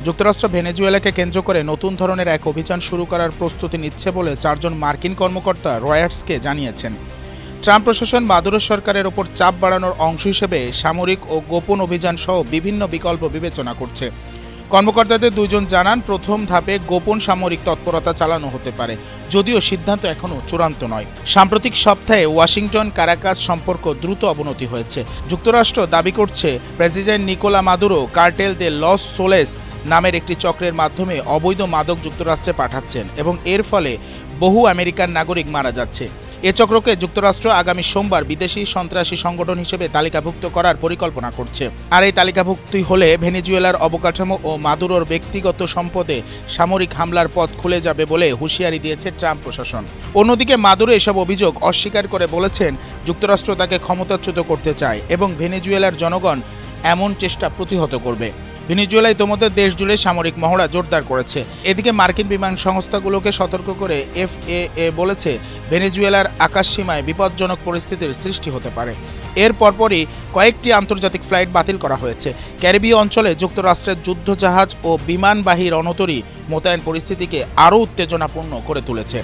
যুক্তরাষ্ট্র ভেনেজুয়েলাকে কেন্দ্র করে নতুন ধরনের এক অভিযান শুরু করার প্রস্তুতি নিচ্ছে বলে 4 জন মার্কিন কর্মকর্তা রয়টার্সকে জানিয়েছেন। ট্রাম্প প্রশাসন মাদুরো সরকারের ওপর চাপ বাড়ানোর অংশ হিসেবে সামরিক ও গোপন অভিযান সহ বিভিন্ন বিকল্প বিবেচনা করছে। কর্মকর্তাদের 2 জন জানান, প্রথম ধাপে গোপন সামরিক তৎপরতা চালানো হতে পারে, যদিও সিদ্ধান্ত এখনও চূড়ান্ত নয়। সাম্প্রতিক সপ্তাহে ওয়াশিংটন কারাকাস সম্পর্ক দ্রুত অবনতি হয়েছে। যুক্তরাষ্ট্র দাবি করছে প্রেসিডেন্ট নিকোলা মাদুরো কার্টেল দে লস সোলেস নামের একটি চক্রের মাধ্যমে অবৈধ মাদক যুক্তরাষ্ট্রে পাঠাচ্ছেন এবং এর ফলে বহু আমেরিকান নাগরিক মারা যাচ্ছে। এ চক্রকে যুক্তরাষ্ট্র আগামী সোমবার বিদেশি সন্ত্রাসী সংগঠন হিসেবে তালিকাভুক্ত করার পরিকল্পনা করছে। আর এই তালিকাভুক্তি হলে ভেনেজুয়েলার অবকাঠামো ও মাদুরোর ব্যক্তিগত সম্পদে সামরিক হামলার পথ খুলে যাবে বলে হুঁশিয়ারি দিয়েছে ট্রাম্প প্রশাসন। অন্যদিকে মাদুরো এসব অভিযোগ অস্বীকার করে বলেছেন যুক্তরাষ্ট্র তাকে ক্ষমতাচ্যুত করতে চায় এবং ভেনেজুয়েলার জনগণ এমন চেষ্টা প্রতিহত করবে। ভেনেজুয়েলা ইতোমধ্যে দেশ জুড়ে সামরিক মহড়া জোরদার করেছে। এদিকে মার্কিন বিমান সংস্থাগুলোকে সতর্ক করে FAA বলেছে ভেনেজুয়েলার আকাশসীমায় বিপজ্জনক পরিস্থিতির সৃষ্টি হতে পারে। এর পরপরই কয়েকটি আন্তর্জাতিক ফ্লাইট বাতিল করা হয়েছে। ক্যারিবীয় অঞ্চলে যুক্তরাষ্ট্রের যুদ্ধজাহাজ ও বিমানবাহী রণতরী মোতায়েন পরিস্থিতিকে আরও উত্তেজনাপূর্ণ করে তুলেছে।